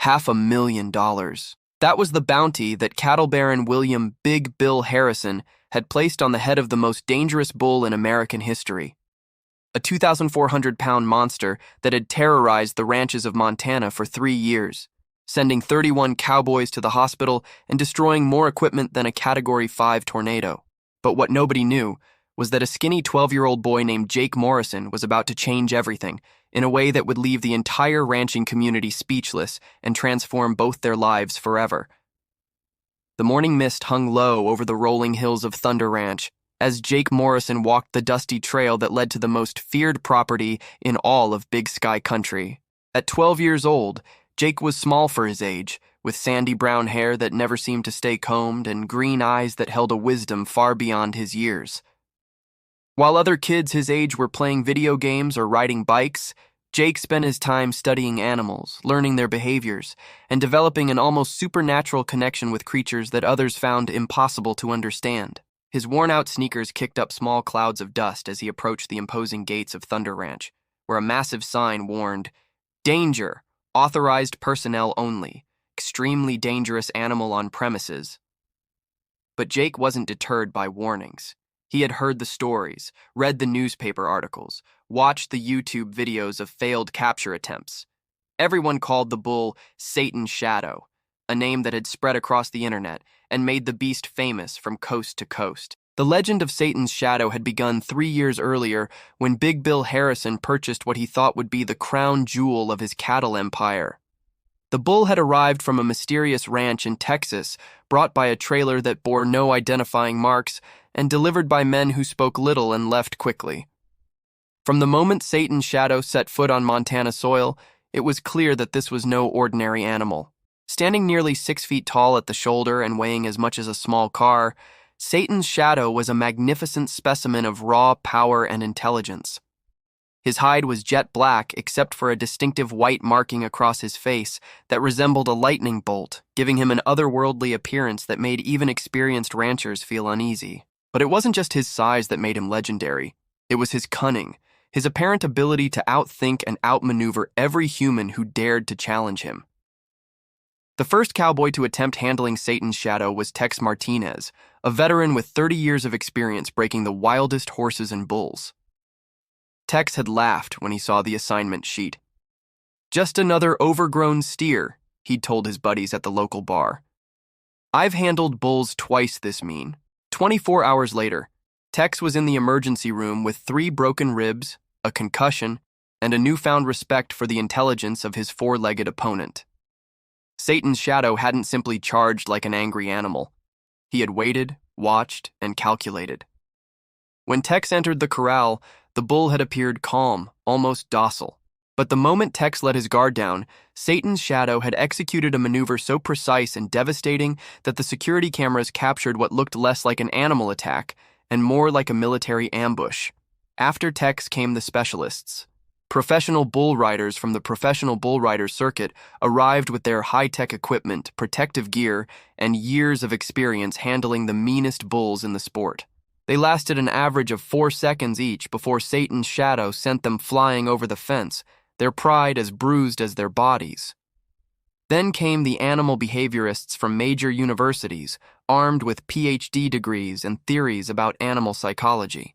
$500,000. That was the bounty that cattle baron William Big Bill Harrison had placed on the head of the most dangerous bull in American history. A 2,400-pound monster that had terrorized the ranches of Montana for 3 years, sending 31 cowboys to the hospital and destroying more equipment than a Category 5 tornado. But what nobody knew was that a skinny 12-year-old boy named Jake Morrison was about to change everything in a way that would leave the entire ranching community speechless and transform both their lives forever. The morning mist hung low over the rolling hills of Thunder Ranch as Jake Morrison walked the dusty trail that led to the most feared property in all of Big Sky Country. At 12 years old, Jake was small for his age, with sandy brown hair that never seemed to stay combed and green eyes that held a wisdom far beyond his years. While other kids his age were playing video games or riding bikes, Jake spent his time studying animals, learning their behaviors, and developing an almost supernatural connection with creatures that others found impossible to understand. His worn-out sneakers kicked up small clouds of dust as he approached the imposing gates of Thunder Ranch, where a massive sign warned, "Danger! Authorized personnel only. Extremely dangerous animal on premises." But Jake wasn't deterred by warnings. He had heard the stories, read the newspaper articles, watched the YouTube videos of failed capture attempts. Everyone called the bull Satan's Shadow, a name that had spread across the internet and made the beast famous from coast to coast. The legend of Satan's Shadow had begun 3 years earlier when Big Bill Harrison purchased what he thought would be the crown jewel of his cattle empire. The bull had arrived from a mysterious ranch in Texas, brought by a trailer that bore no identifying marks and delivered by men who spoke little and left quickly. From the moment Satan's Shadow set foot on Montana soil, it was clear that this was no ordinary animal. Standing nearly 6 feet tall at the shoulder and weighing as much as a small car, Satan's Shadow was a magnificent specimen of raw power and intelligence. His hide was jet black except for a distinctive white marking across his face that resembled a lightning bolt, giving him an otherworldly appearance that made even experienced ranchers feel uneasy. But it wasn't just his size that made him legendary. It was his cunning, his apparent ability to outthink and outmaneuver every human who dared to challenge him. The first cowboy to attempt handling Satan's Shadow was Tex Martinez, a veteran with 30 years of experience breaking the wildest horses and bulls. Tex had laughed when he saw the assignment sheet. "Just another overgrown steer," he'd told his buddies at the local bar. "I've handled bulls twice this mean." 24 hours later, Tex was in the emergency room with 3 broken ribs, a concussion, and a newfound respect for the intelligence of his 4-legged opponent. Satan's Shadow hadn't simply charged like an angry animal. He had waited, watched, and calculated. When Tex entered the corral, the bull had appeared calm, almost docile. But the moment Tex let his guard down, Satan's Shadow had executed a maneuver so precise and devastating that the security cameras captured what looked less like an animal attack and more like a military ambush. After Tex came the specialists. Professional bull riders from the professional bull rider circuit arrived with their high-tech equipment, protective gear, and years of experience handling the meanest bulls in the sport. They lasted an average of 4 seconds each before Satan's Shadow sent them flying over the fence, their pride as bruised as their bodies. Then came the animal behaviorists from major universities, armed with PhD degrees and theories about animal psychology.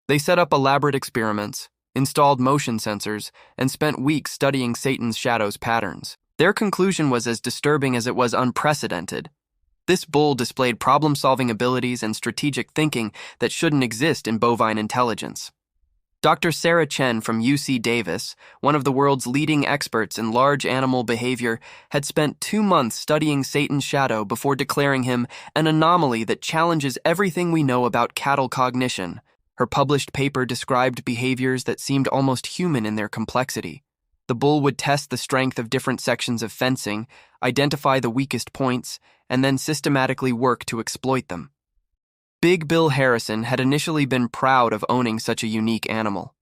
They set up elaborate experiments, installed motion sensors, and spent weeks studying Satan's Shadow's patterns. Their conclusion was as disturbing as it was unprecedented. This bull displayed problem-solving abilities and strategic thinking that shouldn't exist in bovine intelligence. Dr. Sarah Chen from UC Davis, one of the world's leading experts in large animal behavior, had spent 2 months studying Satan's Shadow before declaring him an anomaly that challenges everything we know about cattle cognition. Her published paper described behaviors that seemed almost human in their complexity. The bull would test the strength of different sections of fencing, identify the weakest points, and then systematically work to exploit them. Big Bill Harrison had initially been proud of owning such a unique animal.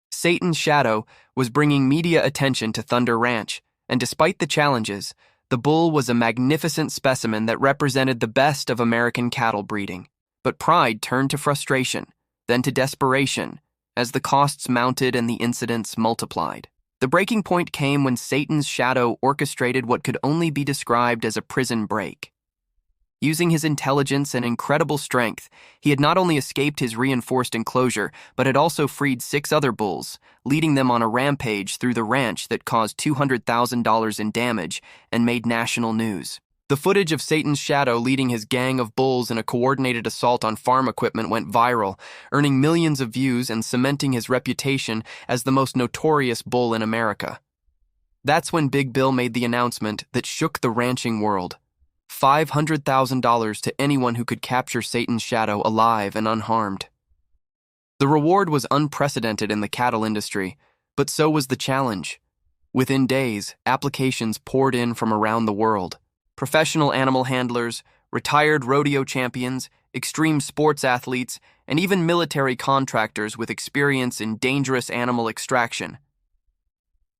Satan's Shadow was bringing media attention to Thunder Ranch, and despite the challenges, the bull was a magnificent specimen that represented the best of American cattle breeding. But pride turned to frustration, then to desperation, as the costs mounted and the incidents multiplied. The breaking point came when Satan's shadow orchestrated what could only be described as a prison break. Using his intelligence and incredible strength, he had not only escaped his reinforced enclosure, but had also freed 6 other bulls, leading them on a rampage through the ranch that caused $200,000 in damage and made national news. The footage of Satan's shadow leading his gang of bulls in a coordinated assault on farm equipment went viral, earning millions of views and cementing his reputation as the most notorious bull in America. That's when Big Bill made the announcement that shook the ranching world: $500,000 to anyone who could capture Satan's shadow alive and unharmed. The reward was unprecedented in the cattle industry, but so was the challenge. Within days, applications poured in from around the world. Professional animal handlers, retired rodeo champions, extreme sports athletes, and even military contractors with experience in dangerous animal extraction.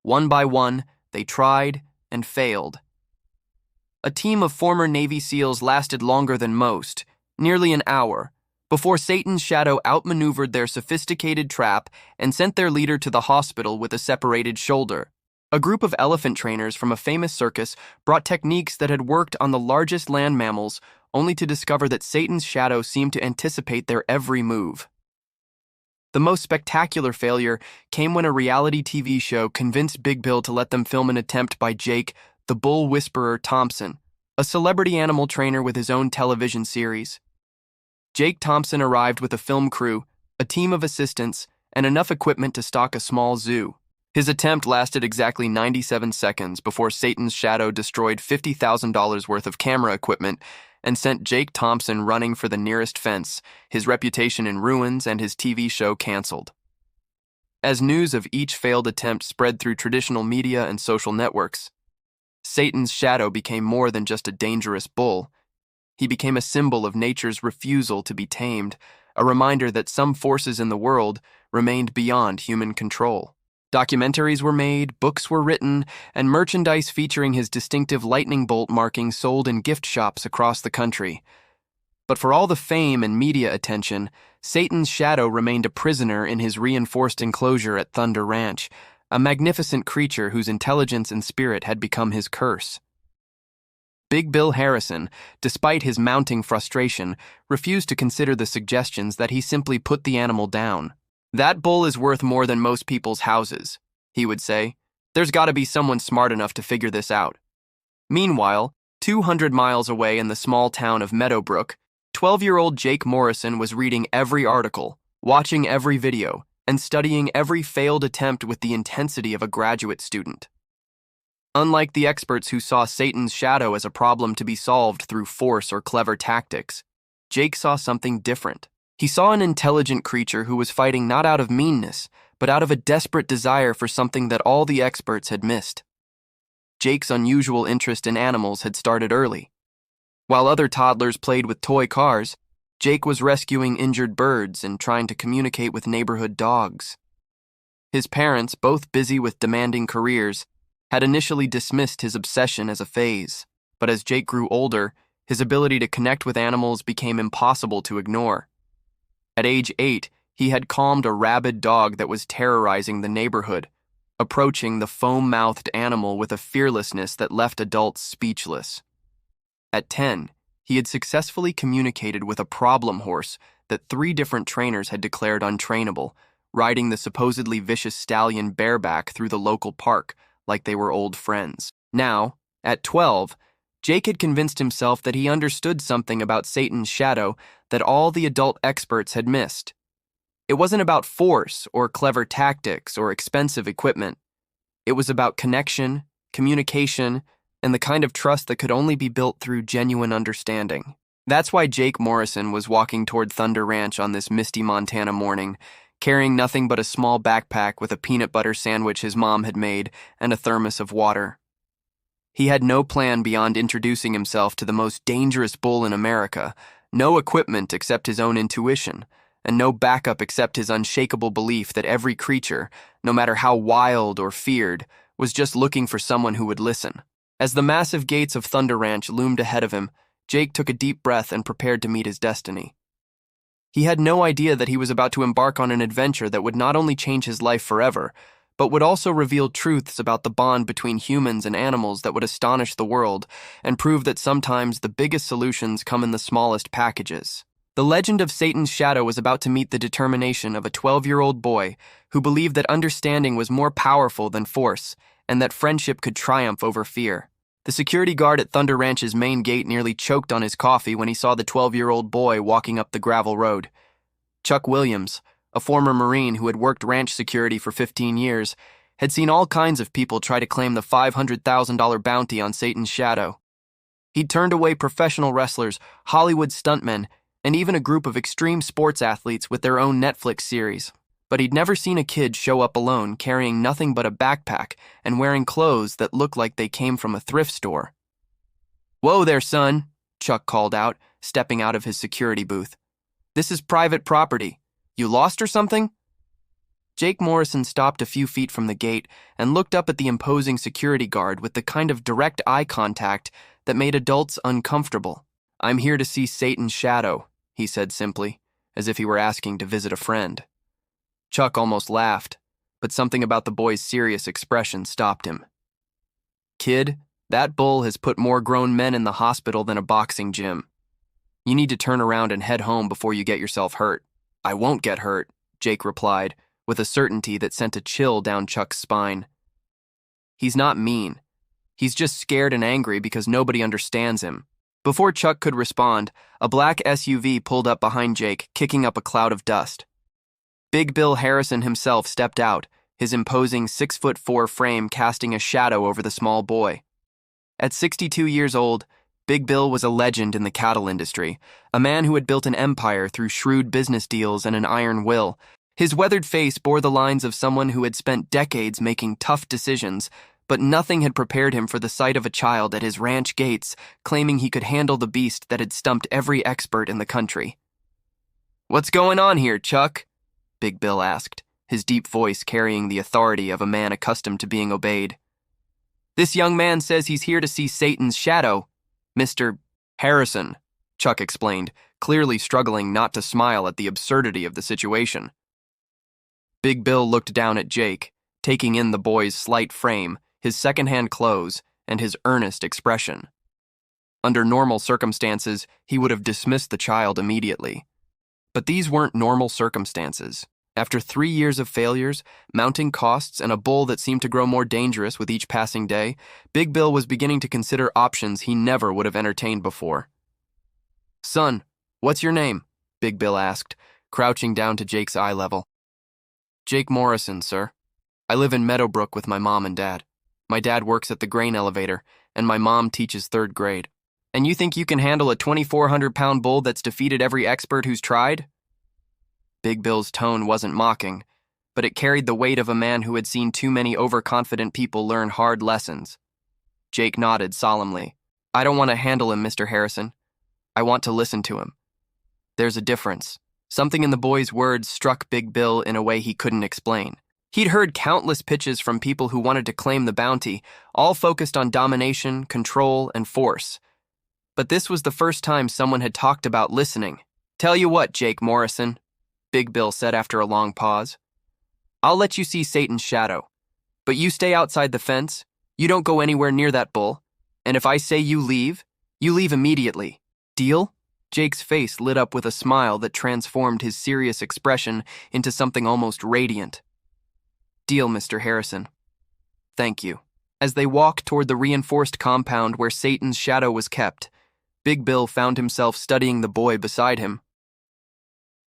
One by one, they tried and failed. A team of former Navy SEALs lasted longer than most, nearly an hour, before Satan's shadow outmaneuvered their sophisticated trap and sent their leader to the hospital with a separated shoulder. A group of elephant trainers from a famous circus brought techniques that had worked on the largest land mammals, only to discover that Satan's shadow seemed to anticipate their every move. The most spectacular failure came when a reality TV show convinced Big Bill to let them film an attempt by Jake, the Bull Whisperer Thompson, a celebrity animal trainer with his own television series. Jake Thompson arrived with a film crew, a team of assistants, and enough equipment to stock a small zoo. His attempt lasted exactly 97 seconds before Satan's shadow destroyed $50,000 worth of camera equipment and sent Jake Thompson running for the nearest fence, his reputation in ruins and his TV show canceled. As news of each failed attempt spread through traditional media and social networks, Satan's shadow became more than just a dangerous bull. He became a symbol of nature's refusal to be tamed, a reminder that some forces in the world remained beyond human control. Documentaries were made, books were written, and merchandise featuring his distinctive lightning bolt marking sold in gift shops across the country. But for all the fame and media attention, Satan's shadow remained a prisoner in his reinforced enclosure at Thunder Ranch, a magnificent creature whose intelligence and spirit had become his curse. Big Bill Harrison, despite his mounting frustration, refused to consider the suggestions that he simply put the animal down. "That bull is worth more than most people's houses," he would say. "There's got to be someone smart enough to figure this out." Meanwhile, 200 miles away in the small town of Meadowbrook, 12-year-old Jake Morrison was reading every article, watching every video, and studying every failed attempt with the intensity of a graduate student. Unlike the experts who saw Satan's shadow as a problem to be solved through force or clever tactics, Jake saw something different. He saw an intelligent creature who was fighting not out of meanness, but out of a desperate desire for something that all the experts had missed. Jake's unusual interest in animals had started early. While other toddlers played with toy cars, Jake was rescuing injured birds and trying to communicate with neighborhood dogs. His parents, both busy with demanding careers, had initially dismissed his obsession as a phase, but as Jake grew older, his ability to connect with animals became impossible to ignore. At age 8, he had calmed a rabid dog that was terrorizing the neighborhood, approaching the foam-mouthed animal with a fearlessness that left adults speechless. At 10, he had successfully communicated with a problem horse that 3 different trainers had declared untrainable, riding the supposedly vicious stallion Bareback through the local park like they were old friends. Now, at 12, Jake had convinced himself that he understood something about Satan's shadow that all the adult experts had missed. It wasn't about force or clever tactics or expensive equipment. It was about connection, communication, and the kind of trust that could only be built through genuine understanding. That's why Jake Morrison was walking toward Thunder Ranch on this misty Montana morning, carrying nothing but a small backpack with a peanut butter sandwich his mom had made and a thermos of water. He had no plan beyond introducing himself to the most dangerous bull in America, no equipment except his own intuition, and no backup except his unshakable belief that every creature, no matter how wild or feared, was just looking for someone who would listen. As the massive gates of Thunder Ranch loomed ahead of him, Jake took a deep breath and prepared to meet his destiny. He had no idea that he was about to embark on an adventure that would not only change his life forever, but would also reveal truths about the bond between humans and animals that would astonish the world and prove that sometimes the biggest solutions come in the smallest packages. The legend of Satan's shadow was about to meet the determination of a 12-year-old boy who believed that understanding was more powerful than force and that friendship could triumph over fear. The security guard at Thunder Ranch's main gate nearly choked on his coffee when he saw the 12-year-old boy walking up the gravel road. Chuck Williams, a former Marine who had worked ranch security for 15 years, had seen all kinds of people try to claim the $500,000 bounty on Satan's shadow. He'd turned away professional wrestlers, Hollywood stuntmen, and even a group of extreme sports athletes with their own Netflix series. But he'd never seen a kid show up alone carrying nothing but a backpack and wearing clothes that looked like they came from a thrift store. "Whoa there, son," Chuck called out, stepping out of his security booth. "This is private property. You lost or something?" Jake Morrison stopped a few feet from the gate and looked up at the imposing security guard with the kind of direct eye contact that made adults uncomfortable. "I'm here to see Satan's shadow," he said simply, as if he were asking to visit a friend. Chuck almost laughed, but something about the boy's serious expression stopped him. "Kid, that bull has put more grown men in the hospital than a boxing gym. You need to turn around and head home before you get yourself hurt." "I won't get hurt," Jake replied, with a certainty that sent a chill down Chuck's spine. "He's not mean. He's just scared and angry because nobody understands him." Before Chuck could respond, a black SUV pulled up behind Jake, kicking up a cloud of dust. Big Bill Harrison himself stepped out, his imposing 6'4" frame casting a shadow over the small boy. At 62 years old, Big Bill was a legend in the cattle industry, a man who had built an empire through shrewd business deals and an iron will. His weathered face bore the lines of someone who had spent decades making tough decisions, but nothing had prepared him for the sight of a child at his ranch gates, claiming he could handle the beast that had stumped every expert in the country. "What's going on here, Chuck?" Big Bill asked, his deep voice carrying the authority of a man accustomed to being obeyed. "This young man says he's here to see Satan's shadow, Mr. Harrison," Chuck explained, clearly struggling not to smile at the absurdity of the situation. Big Bill looked down at Jake, taking in the boy's slight frame, his second-hand clothes, and his earnest expression. Under normal circumstances, he would have dismissed the child immediately. But these weren't normal circumstances. After 3 years of failures, mounting costs, and a bull that seemed to grow more dangerous with each passing day, Big Bill was beginning to consider options he never would have entertained before. "Son, what's your name?" Big Bill asked, crouching down to Jake's eye level. "Jake Morrison, sir. I live in Meadowbrook with my mom and dad. My dad works at the grain elevator, and my mom teaches 3rd grade. And you think you can handle a 2,400-pound bull that's defeated every expert who's tried?" Big Bill's tone wasn't mocking, but it carried the weight of a man who had seen too many overconfident people learn hard lessons. Jake nodded solemnly. "I don't want to handle him, Mr. Harrison. I want to listen to him." There's a difference. Something in the boy's words struck Big Bill in a way he couldn't explain. He'd heard countless pitches from people who wanted to claim the bounty, all focused on domination, control, and force. But this was the first time someone had talked about listening. "Tell you what, Jake Morrison," Big Bill said after a long pause. "I'll let you see Satan's shadow. But you stay outside the fence, you don't go anywhere near that bull, and if I say you leave immediately. Deal?" Jake's face lit up with a smile that transformed his serious expression into something almost radiant. "Deal, Mr. Harrison." "Thank you." As they walked toward the reinforced compound where Satan's shadow was kept, Big Bill found himself studying the boy beside him.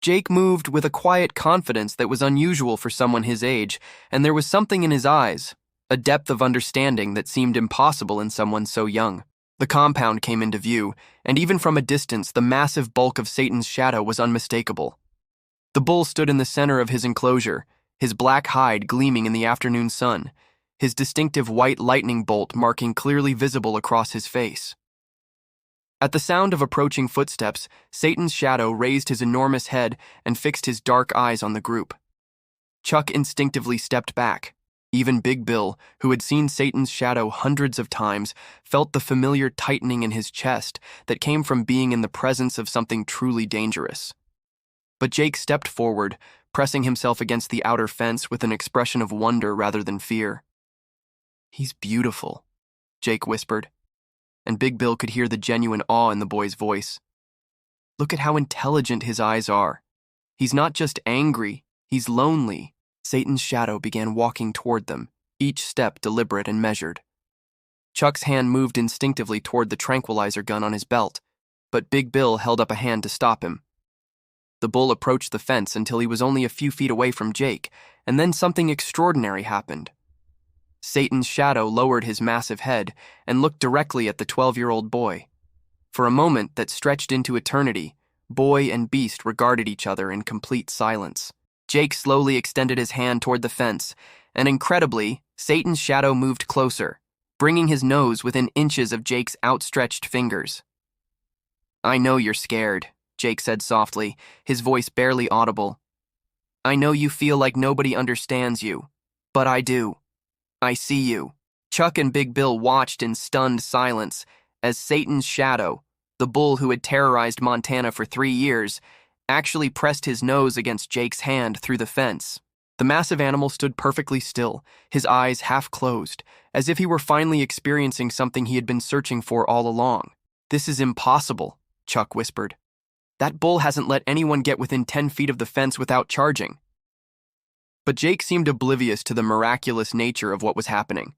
Jake moved with a quiet confidence that was unusual for someone his age, and there was something in his eyes, a depth of understanding that seemed impossible in someone so young. The compound came into view, and even from a distance, the massive bulk of Satan's shadow was unmistakable. The bull stood in the center of his enclosure, his black hide gleaming in the afternoon sun, his distinctive white lightning bolt marking clearly visible across his face. At the sound of approaching footsteps, Satan's shadow raised his enormous head and fixed his dark eyes on the group. Chuck instinctively stepped back. Even Big Bill, who had seen Satan's shadow hundreds of times, felt the familiar tightening in his chest that came from being in the presence of something truly dangerous. But Jake stepped forward, pressing himself against the outer fence with an expression of wonder rather than fear. "He's beautiful," Jake whispered, and Big Bill could hear the genuine awe in the boy's voice. "Look at how intelligent his eyes are. He's not just angry, he's lonely." Satan's shadow began walking toward them, each step deliberate and measured. Chuck's hand moved instinctively toward the tranquilizer gun on his belt, but Big Bill held up a hand to stop him. The bull approached the fence until he was only a few feet away from Jake, and then something extraordinary happened. Satan's shadow lowered his massive head and looked directly at the 12-year-old boy. For a moment that stretched into eternity, boy and beast regarded each other in complete silence. Jake slowly extended his hand toward the fence, and incredibly, Satan's shadow moved closer, bringing his nose within inches of Jake's outstretched fingers. "I know you're scared," Jake said softly, his voice barely audible. "I know you feel like nobody understands you, but I do. I see you." Chuck and Big Bill watched in stunned silence as Satan's shadow, the bull who had terrorized Montana for 3 years, actually pressed his nose against Jake's hand through the fence. The massive animal stood perfectly still, his eyes half closed, as if he were finally experiencing something he had been searching for all along. "This is impossible," Chuck whispered. "That bull hasn't let anyone get within 10 feet of the fence without charging." But Jake seemed oblivious to the miraculous nature of what was happening.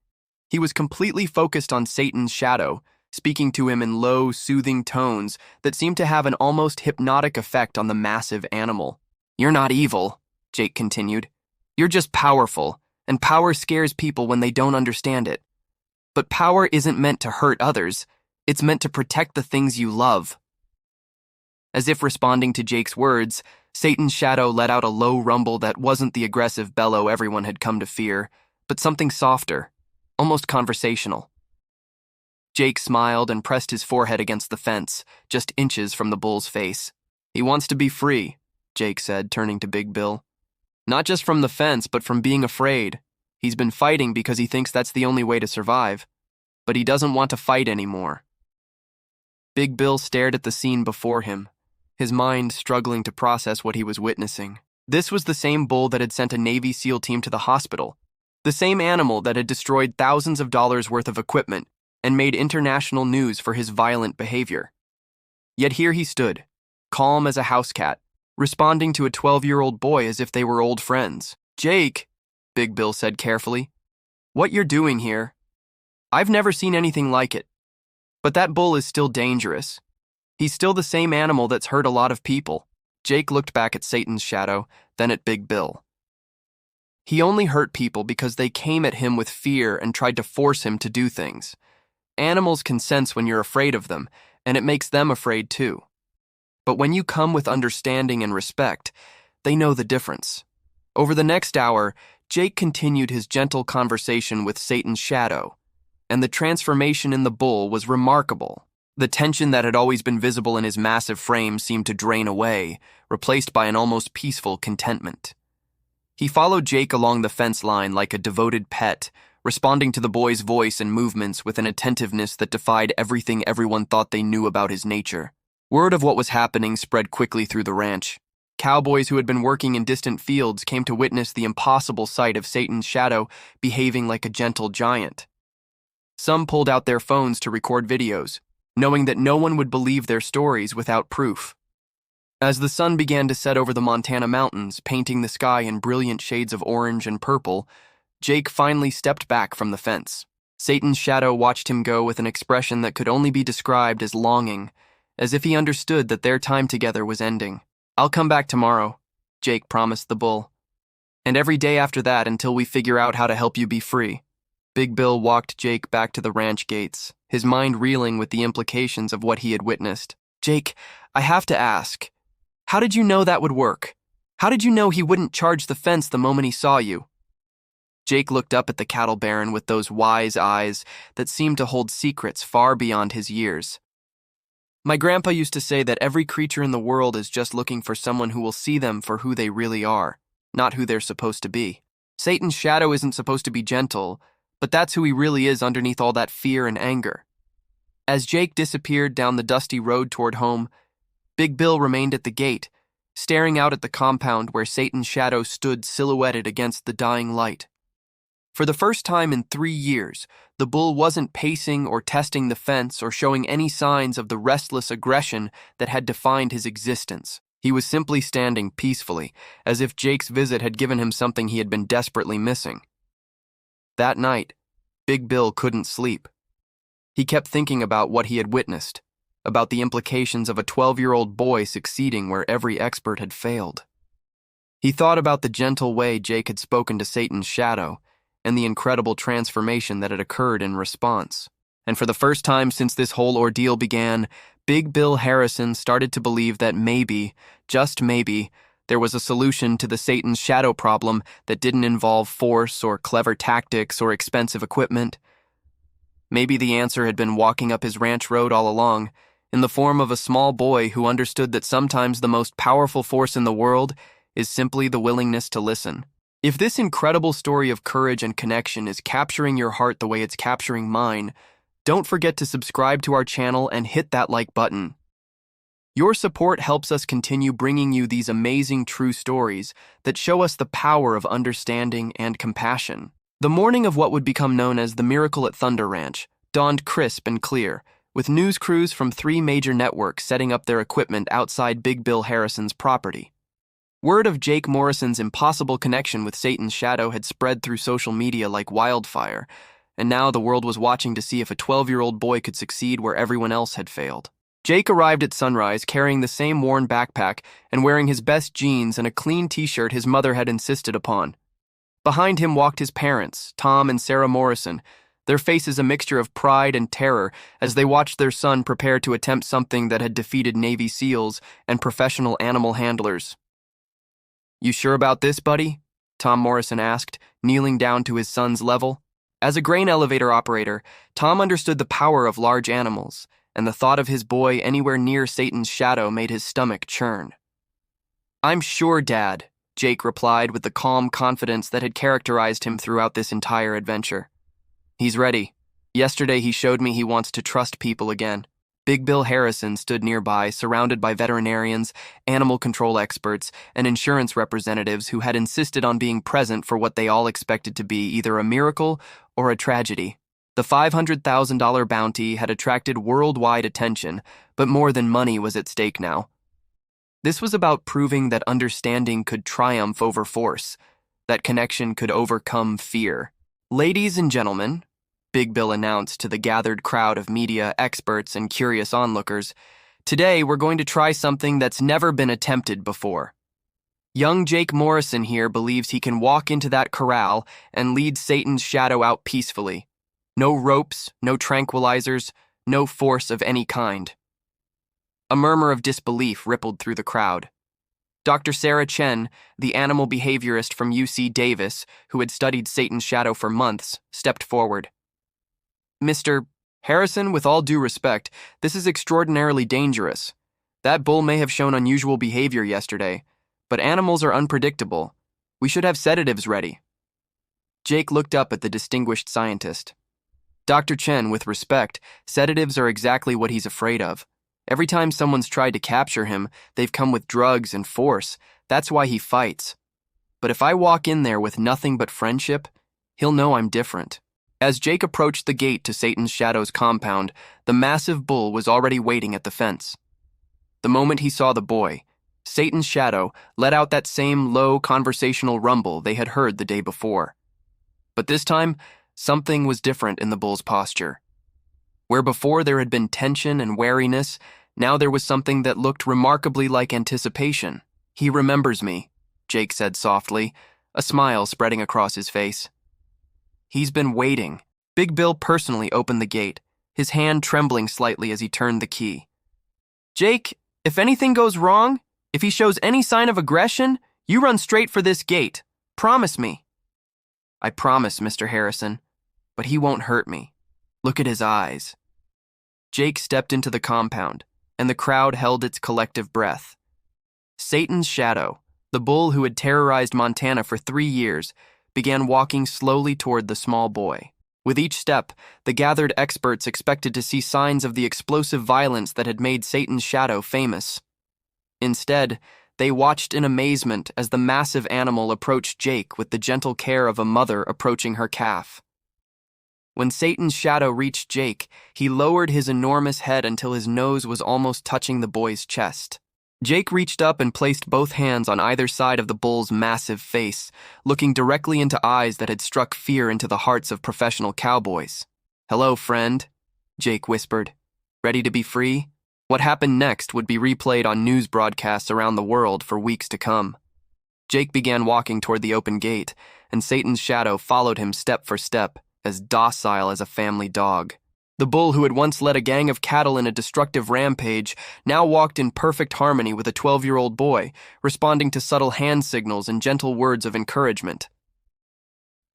He was completely focused on Satan's shadow, speaking to him in low, soothing tones that seemed to have an almost hypnotic effect on the massive animal. "You're not evil," Jake continued. "You're just powerful, and power scares people when they don't understand it. But power isn't meant to hurt others, it's meant to protect the things you love." As if responding to Jake's words, Satan's shadow let out a low rumble that wasn't the aggressive bellow everyone had come to fear, but something softer, almost conversational. Jake smiled and pressed his forehead against the fence, just inches from the bull's face. "He wants to be free," Jake said, turning to Big Bill. "Not just from the fence, but from being afraid. He's been fighting because he thinks that's the only way to survive. But he doesn't want to fight anymore." Big Bill stared at the scene before him, his mind struggling to process what he was witnessing. This was the same bull that had sent a Navy SEAL team to the hospital, the same animal that had destroyed thousands of dollars worth of equipment and made international news for his violent behavior. Yet here he stood, calm as a house cat, responding to a 12-year-old boy as if they were old friends. "Jake," Big Bill said carefully, "what you're doing here, I've never seen anything like it. But that bull is still dangerous. He's still the same animal that's hurt a lot of people." Jake looked back at Satan's shadow, then at Big Bill. "He only hurt people because they came at him with fear and tried to force him to do things. Animals can sense when you're afraid of them, and it makes them afraid too. But when you come with understanding and respect, they know the difference." Over the next hour, Jake continued his gentle conversation with Satan's shadow, and the transformation in the bull was remarkable. The tension that had always been visible in his massive frame seemed to drain away, replaced by an almost peaceful contentment. He followed Jake along the fence line like a devoted pet, responding to the boy's voice and movements with an attentiveness that defied everything everyone thought they knew about his nature. Word of what was happening spread quickly through the ranch. Cowboys who had been working in distant fields came to witness the impossible sight of Satan's shadow behaving like a gentle giant. Some pulled out their phones to record videos, knowing that no one would believe their stories without proof. As the sun began to set over the Montana mountains, painting the sky in brilliant shades of orange and purple, Jake finally stepped back from the fence. Satan's shadow watched him go with an expression that could only be described as longing, as if he understood that their time together was ending. "I'll come back tomorrow," Jake promised the bull. "And every day after that until we figure out how to help you be free." Big Bill walked Jake back to the ranch gates, his mind reeling with the implications of what he had witnessed. "Jake, I have to ask, how did you know that would work? How did you know he wouldn't charge the fence the moment he saw you?" Jake looked up at the cattle baron with those wise eyes that seemed to hold secrets far beyond his years. "My grandpa used to say that every creature in the world is just looking for someone who will see them for who they really are, not who they're supposed to be. Satan's shadow isn't supposed to be gentle, but that's who he really is underneath all that fear and anger." As Jake disappeared down the dusty road toward home, Big Bill remained at the gate, staring out at the compound where Satan's shadow stood silhouetted against the dying light. For the first time in 3 years, the bull wasn't pacing or testing the fence or showing any signs of the restless aggression that had defined his existence. He was simply standing peacefully, as if Jake's visit had given him something he had been desperately missing. That night, Big Bill couldn't sleep. He kept thinking about what he had witnessed, about the implications of a 12-year-old boy succeeding where every expert had failed. He thought about the gentle way Jake had spoken to Satan's shadow and the incredible transformation that had occurred in response. And for the first time since this whole ordeal began, Big Bill Harrison started to believe that maybe, just maybe, there was a solution to the Satan's shadow problem that didn't involve force or clever tactics or expensive equipment. Maybe the answer had been walking up his ranch road all along, in the form of a small boy who understood that sometimes the most powerful force in the world is simply the willingness to listen. If this incredible story of courage and connection is capturing your heart the way it's capturing mine, don't forget to subscribe to our channel and hit that like button. Your support helps us continue bringing you these amazing true stories that show us the power of understanding and compassion. The morning of what would become known as the Miracle at Thunder Ranch dawned crisp and clear, with news crews from 3 major networks setting up their equipment outside Big Bill Harrison's property. Word of Jake Morrison's impossible connection with Satan's shadow had spread through social media like wildfire, and now the world was watching to see if a 12-year-old boy could succeed where everyone else had failed. Jake arrived at sunrise carrying the same worn backpack and wearing his best jeans and a clean t-shirt his mother had insisted upon. Behind him walked his parents, Tom and Sarah Morrison, their faces a mixture of pride and terror as they watched their son prepare to attempt something that had defeated Navy SEALs and professional animal handlers. "You sure about this, buddy?" Tom Morrison asked, kneeling down to his son's level. As a grain elevator operator, Tom understood the power of large animals, and the thought of his boy anywhere near Satan's shadow made his stomach churn. "I'm sure, Dad," Jake replied with the calm confidence that had characterized him throughout this entire adventure. "He's ready. Yesterday he showed me he wants to trust people again." Big Bill Harrison stood nearby, surrounded by veterinarians, animal control experts, and insurance representatives who had insisted on being present for what they all expected to be either a miracle or a tragedy. The $500,000 bounty had attracted worldwide attention, but more than money was at stake now. This was about proving that understanding could triumph over force, that connection could overcome fear. "Ladies and gentlemen," Big Bill announced to the gathered crowd of media, experts, and curious onlookers, "today we're going to try something that's never been attempted before. Young Jake Morrison here believes he can walk into that corral and lead Satan's shadow out peacefully. No ropes, no tranquilizers, no force of any kind." A murmur of disbelief rippled through the crowd. Dr. Sarah Chen, the animal behaviorist from UC Davis, who had studied Satan's shadow for months, stepped forward. "Mr. Harrison, with all due respect, this is extraordinarily dangerous. That bull may have shown unusual behavior yesterday, but animals are unpredictable. We should have sedatives ready." Jake looked up at the distinguished scientist. "Dr. Chen, with respect, sedatives are exactly what he's afraid of. Every time someone's tried to capture him, they've come with drugs and force. That's why he fights. But if I walk in there with nothing but friendship, he'll know I'm different." As Jake approached the gate to Satan's shadow's compound, the massive bull was already waiting at the fence. The moment he saw the boy, Satan's shadow let out that same low conversational rumble they had heard the day before. But this time, something was different in the bull's posture. Where before there had been tension and wariness, now there was something that looked remarkably like anticipation. "He remembers me," Jake said softly, a smile spreading across his face. "He's been waiting." Big Bill personally opened the gate, his hand trembling slightly as he turned the key. "Jake, if anything goes wrong, if he shows any sign of aggression, you run straight for this gate. Promise me." "I promise, Mr. Harrison, but he won't hurt me. Look at his eyes." Jake stepped into the compound, and the crowd held its collective breath. Satan's shadow, the bull who had terrorized Montana for 3 years, began walking slowly toward the small boy. With each step, the gathered experts expected to see signs of the explosive violence that had made Satan's shadow famous. Instead, They watched in amazement as the massive animal approached Jake with the gentle care of a mother approaching her calf. When Satan's shadow reached Jake, he lowered his enormous head until his nose was almost touching the boy's chest. Jake reached up and placed both hands on either side of the bull's massive face, looking directly into eyes that had struck fear into the hearts of professional cowboys. "Hello, friend," Jake whispered. "Ready to be free?" What happened next would be replayed on news broadcasts around the world for weeks to come. Jake began walking toward the open gate, and Satan's shadow followed him step for step, as docile as a family dog. The bull who had once led a gang of cattle in a destructive rampage now walked in perfect harmony with a 12-year-old boy, responding to subtle hand signals and gentle words of encouragement.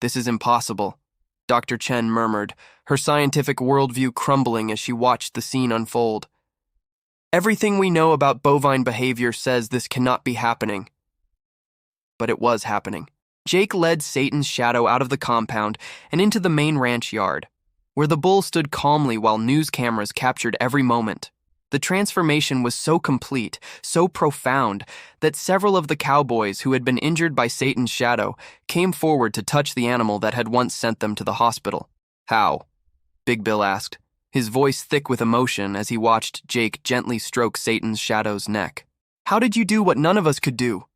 "This is impossible," Dr. Chen murmured, her scientific worldview crumbling as she watched the scene unfold. "Everything we know about bovine behavior says this cannot be happening." But it was happening. Jake led Satan's shadow out of the compound and into the main ranch yard, where the bull stood calmly while news cameras captured every moment. The transformation was so complete, so profound, that several of the cowboys who had been injured by Satan's shadow came forward to touch the animal that had once sent them to the hospital. "How?" Big Bill asked, his voice thick with emotion as he watched Jake gently stroke Satan's shadow's neck. "How did you do what none of us could do?"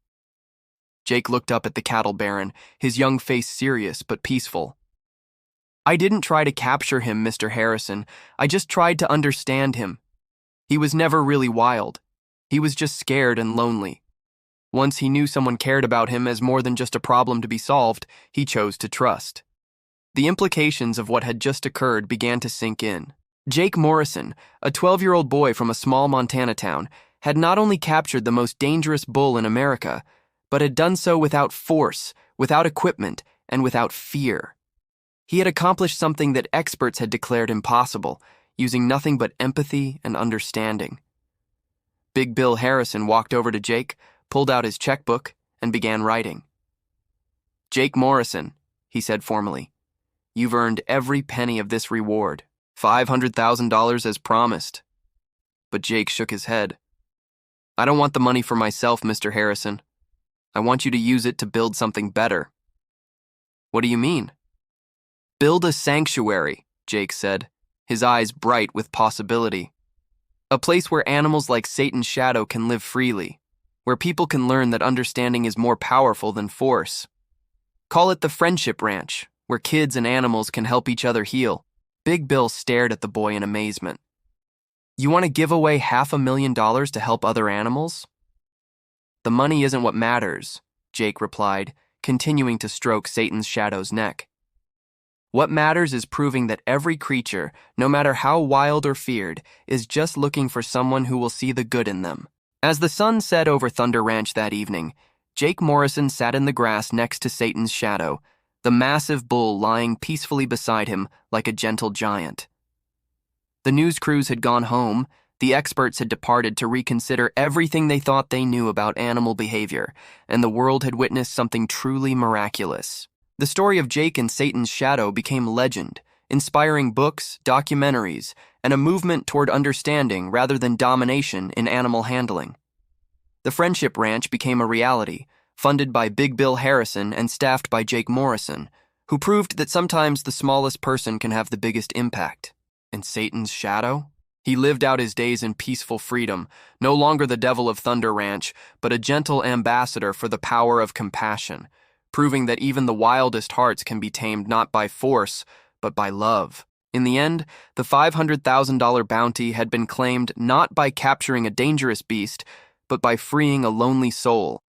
Jake looked up at the cattle baron, his young face serious but peaceful. "I didn't try to capture him, Mr. Harrison. I just tried to understand him. He was never really wild. He was just scared and lonely. Once he knew someone cared about him as more than just a problem to be solved, he chose to trust." The implications of what had just occurred began to sink in. Jake Morrison, a 12-year-old boy from a small Montana town, had not only captured the most dangerous bull in America, but had done so without force, without equipment, and without fear. He had accomplished something that experts had declared impossible, using nothing but empathy and understanding. Big Bill Harrison walked over to Jake, pulled out his checkbook, and began writing. "Jake Morrison," he said formally, "you've earned every penny of this reward. $500,000 as promised." But Jake shook his head. "I don't want the money for myself, Mr. Harrison. I want you to use it to build something better." "What do you mean?" "Build a sanctuary," Jake said, his eyes bright with possibility. "A place where animals like Satan's shadow can live freely, where people can learn that understanding is more powerful than force. Call it the Friendship Ranch, where kids and animals can help each other heal." Big Bill stared at the boy in amazement. "You want to give away $500,000 to help other animals?" "The money isn't what matters," Jake replied, continuing to stroke Satan's shadow's neck. "What matters is proving that every creature, no matter how wild or feared, is just looking for someone who will see the good in them." As the sun set over Thunder Ranch that evening, Jake Morrison sat in the grass next to Satan's shadow, the massive bull lying peacefully beside him like a gentle giant. The news crews had gone home, the experts had departed to reconsider everything they thought they knew about animal behavior, and the world had witnessed something truly miraculous. The story of Jake and Satan's shadow became legend, inspiring books, documentaries, and a movement toward understanding rather than domination in animal handling. The Friendship Ranch became a reality, funded by Big Bill Harrison and staffed by Jake Morrison, who proved that sometimes the smallest person can have the biggest impact. And Satan's shadow? He lived out his days in peaceful freedom, no longer the devil of Thunder Ranch, but a gentle ambassador for the power of compassion, proving that even the wildest hearts can be tamed not by force, but by love. In the end, the $500,000 bounty had been claimed not by capturing a dangerous beast, but by freeing a lonely soul.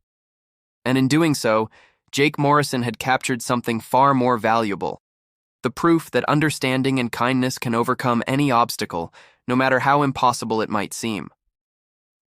And in doing so, Jake Morrison had captured something far more valuable: the proof that understanding and kindness can overcome any obstacle, no matter how impossible it might seem.